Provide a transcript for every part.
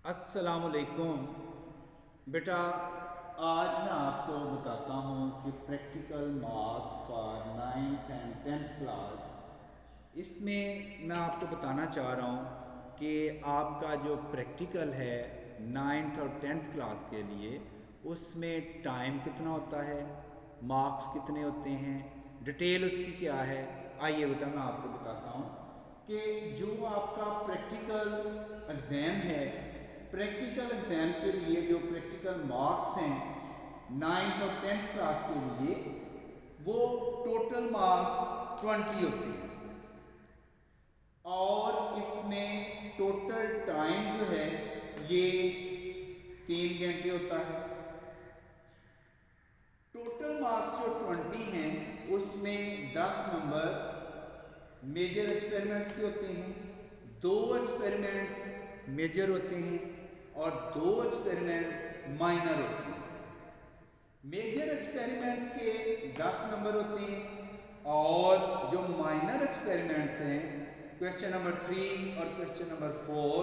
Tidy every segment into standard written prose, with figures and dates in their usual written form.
अस्सलामुअलैकुम। बेटा, आज मैं आपको बताता हूँ कि practical marks for 9th and 10th class, इसमें मैं आपको बताना चाह रहा हूँ कि आपका जो प्रैक्टिकल है 9th और 10th क्लास के लिए, उसमें टाइम कितना होता है, मार्क्स कितने होते हैं, डिटेल उसकी क्या है। आइए बेटा मैं आपको बताता हूँ कि जो आपका प्रैक्टिकल एग्ज़ाम है, प्रैक्टिकल एग्ज़ाम के लिए जो प्रैक्टिकल मार्क्स हैं 9th और 10th क्लास के लिए, वो टोटल मार्क्स 20 होते हैं और इसमें टोटल टाइम जो है ये 3 घंटे होता है। टोटल मार्क्स जो 20 हैं उसमें 10 नंबर मेजर एक्सपेरिमेंट्स के होते हैं, 2 एक्सपेरिमेंट्स मेजर होते हैं और 2 एक्सपेरिमेंट्स माइनर होते हैं। मेजर एक्सपेरिमेंट्स के 10 नंबर होते हैं और जो माइनर एक्सपेरिमेंट्स हैं, क्वेश्चन नंबर 3 और क्वेश्चन नंबर 4,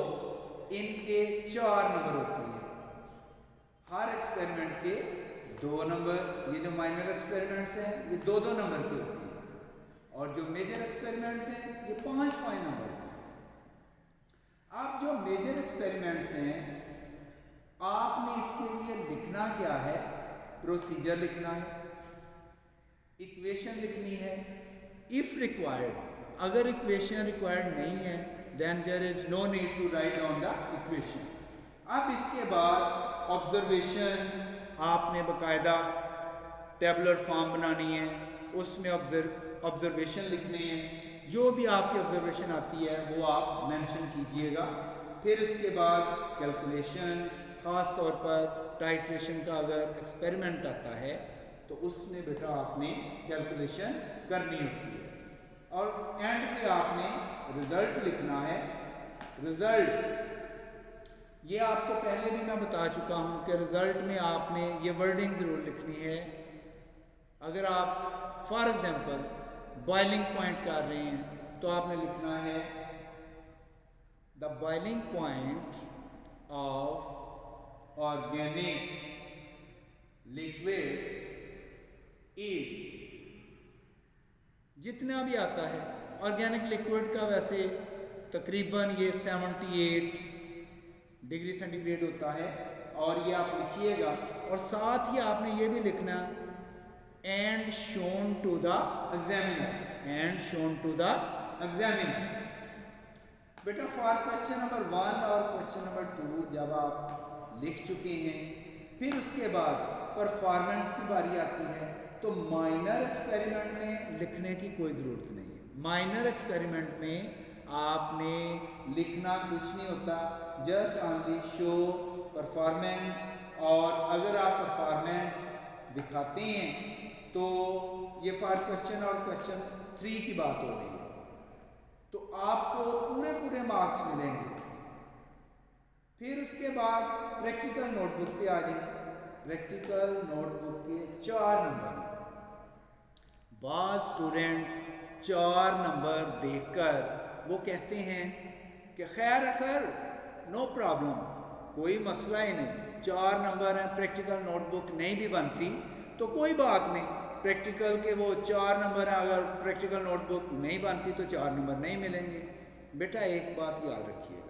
इनके 4 नंबर होते हैं। हर एक्सपेरिमेंट के 2 नंबर, ये जो माइनर एक्सपेरिमेंट्स हैं ये 2-2 नंबर के होते हैं और जो मेजर एक्सपेरिमेंट्स हैं ये 5-5 नंबर के। अब जो मेजर एक्सपेरिमेंट्स हैं, आपने इसके लिए लिखना क्या है, प्रोसीजर लिखना है, इक्वेशन लिखनी है। इफ रिक्वायर्ड, अगर इक्वेशन रिक्वायर्ड नहीं है then there is no need to write down the equation. अब इसके बाद ऑब्जर्वेशंस आपने बकायदा टेबुलर फॉर्म बनानी है, उसमें ऑब्जर्वेशन लिखने हैं। जो भी आपकी ऑब्जर्वेशन आती है वो आप मेंशन कीजिएगा। फिर उसके बाद कैलकुलेशन, ख़ास तौर पर टाइट्रेशन का अगर एक्सपेरिमेंट आता है तो उसमें बेटा आपने कैलकुलेशन करनी होती है और एंड पे आपने रिज़ल्ट लिखना है। रिज़ल्ट ये आपको पहले भी मैं बता चुका हूँ कि रिज़ल्ट में आपने ये वर्डिंग ज़रूर लिखनी है। अगर आप फॉर एग्ज़ाम्पल बॉइलिंग पॉइंट कर रहे हैं तो आपने लिखना है the boiling point of organic liquid is, जितना भी आता है ऑर्गेनिक लिक्विड का, वैसे तकरीबन ये 78 डिग्री सेंटीग्रेड होता है और ये आप लिखिएगा। और साथ ही आपने ये भी लिखना and shown to the examiner, and shown to the examiner. बेटा फॉर क्वेश्चन नंबर 1 और क्वेश्चन नंबर 2 जब आप लिख चुके हैं, फिर उसके बाद परफॉर्मेंस की बारी आती है तो माइनर एक्सपेरिमेंट में लिखने की कोई ज़रूरत नहीं है। माइनर एक्सपेरिमेंट में आपने लिखना कुछ नहीं होता, जस्ट ऑनली शो परफॉर्मेंस। और अगर आप परफॉर्मेंस दिखाते हैं तो ये फॉर क्वेश्चन और क्वेश्चन 3 की बात हो रही है तो आपको पूरे मार्क्स मिलेंगे। फिर उसके बाद प्रैक्टिकल नोटबुक पे आ जाए। प्रैक्टिकल नोटबुक के 4 नंबर, बाज़ स्टूडेंट्स 4 नंबर देखकर वो कहते हैं कि खैर है सर, नो प्रॉब्लम, कोई मसला ही नहीं, 4 नंबर हैं, प्रैक्टिकल नोटबुक नहीं भी बनती तो कोई बात नहीं, प्रैक्टिकल के वो 4 नंबर हैं, अगर प्रैक्टिकल नोटबुक नहीं बनती तो 4 नंबर नहीं मिलेंगे। बेटा एक बात याद रखिएगा,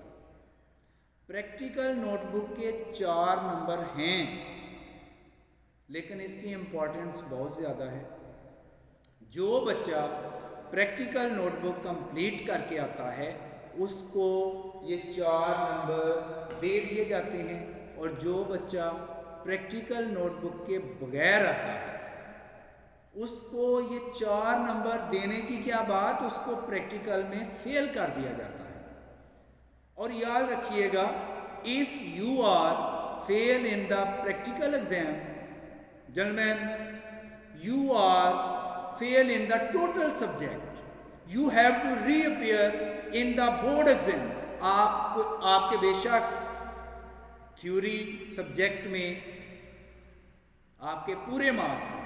प्रैक्टिकल नोटबुक के 4 नंबर हैं लेकिन इसकी इम्पोर्टेंस बहुत ज़्यादा है। जो बच्चा प्रैक्टिकल नोटबुक कंप्लीट करके आता है उसको ये 4 नंबर दे दिए जाते हैं और जो बच्चा प्रैक्टिकल नोटबुक के बगैर आता है उसको ये 4 नंबर देने की क्या बात, उसको प्रैक्टिकल में फेल कर दिया जाता है। और याद रखिएगा, if you are fail in the practical exam gentlemen, you are fail in the total subject. You have to reappear in the board exam. आपके बेशक थ्योरी सब्जेक्ट में आपके पूरे मार्क्स हैं,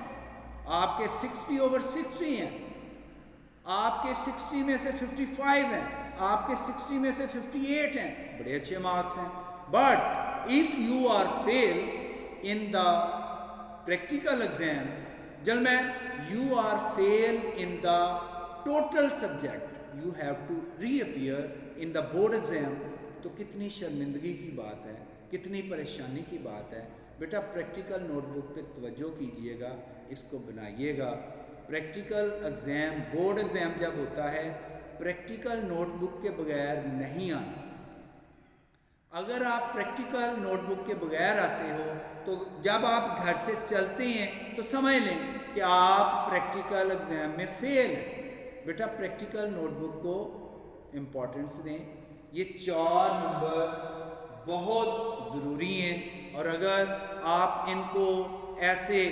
आपके 60/60 हैं, आपके 60 में से 55 हैं, आपके 60 में से 58 हैं, बड़े अच्छे मार्क्स हैं। But if you are fail in the practical exam, gentlemen, you are fail in the total subject. You have to reappear in the board exam. तो कितनी शर्मिंदगी की बात है, कितनी परेशानी की बात है। बेटा प्रैक्टिकल नोटबुक पे तवज्जो कीजिएगा, इसको बनाइएगा। प्रैक्टिकल एग्ज़ाम, बोर्ड एग्ज़ाम जब होता है, प्रैक्टिकल नोटबुक के बगैर नहीं आना। अगर आप प्रैक्टिकल नोटबुक के बगैर आते हो तो जब आप घर से चलते हैं तो समझ लें कि आप प्रैक्टिकल एग्ज़ाम में फेल हैं। बेटा प्रैक्टिकल नोटबुक को इम्पोर्टेंस दें। ये 4 नंबर बहुत ज़रूरी हैं और अगर आप इनको ऐसे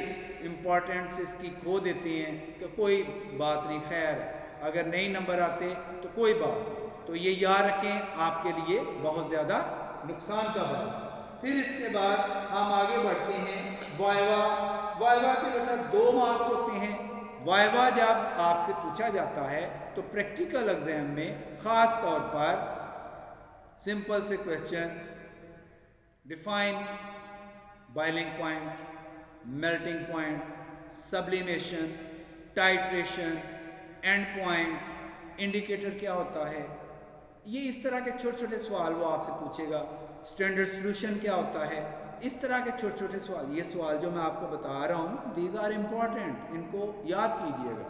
इम्पोर्टेंस इसकी खो देते हैं कि कोई बात नहीं, खैर अगर नहीं नंबर आते तो कोई बात नहीं। तो ये याद रखें, आपके लिए बहुत ज़्यादा नुकसान का बायस है। फिर इसके बाद हम आगे बढ़ते हैं वाइवा। वाइवा के बेटा 2 मार्क्स होते हैं। वाइवा जब आपसे पूछा जाता है तो प्रैक्टिकल एग्जाम में ख़ास तौर पर सिंपल से question, define boiling point, melting point, sublimation, titration, and point, indicator क्या होता है, ये इस तरह के छोटे छोटे सवाल वो आपसे पूछेगा। स्टैंडर्ड सॉल्यूशन क्या होता है, इस तरह के छोटे छोटे सवाल। ये सवाल जो मैं आपको बता रहा हूँ, दीज आर इम्पॉर्टेंट, इनको याद कीजिएगा।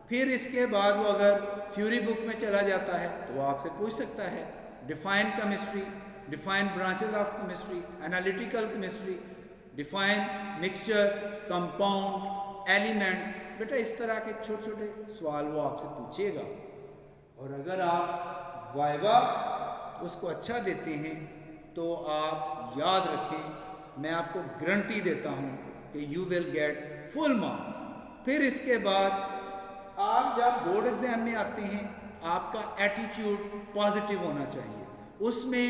फिर इसके बाद वो अगर थ्योरी बुक में चला जाता है तो वो आपसे पूछ सकता है define chemistry, define branches of chemistry, analytical chemistry, define mixture, compound, element. बेटा इस तरह के छोटे छोटे सवाल वो आपसे पूछेगा। और अगर आप वाइवा उसको अच्छा देते हैं तो आप याद रखें, मैं आपको गारंटी देता हूं कि you will get full marks. फिर इसके बाद आप जब बोर्ड एग्जाम में आते हैं, आपका एटीट्यूड पॉजिटिव होना चाहिए। उसमें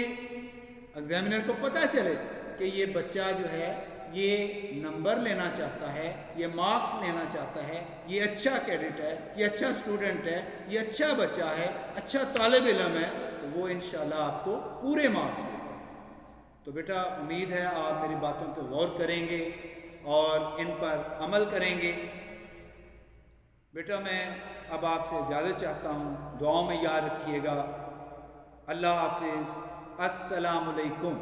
एग्जामिनर को पता चले कि ये बच्चा जो है ये नंबर लेना चाहता है, ये मार्क्स लेना चाहता है, ये अच्छा कैडेट है, ये अच्छा स्टूडेंट है, ये अच्छा बच्चा है, अच्छा तालिब इल्म है, तो वो इंशाल्लाह आपको पूरे मार्क्स देता है। तो बेटा उम्मीद है आप मेरी बातों पे गौर करेंगे और इन पर अमल करेंगे। बेटा मैं अब आपसे इजाज़त चाहता हूँ, दुआओं में याद रखिएगा। अल्लाह हाफिज़, अस्सलामु अलैकुम।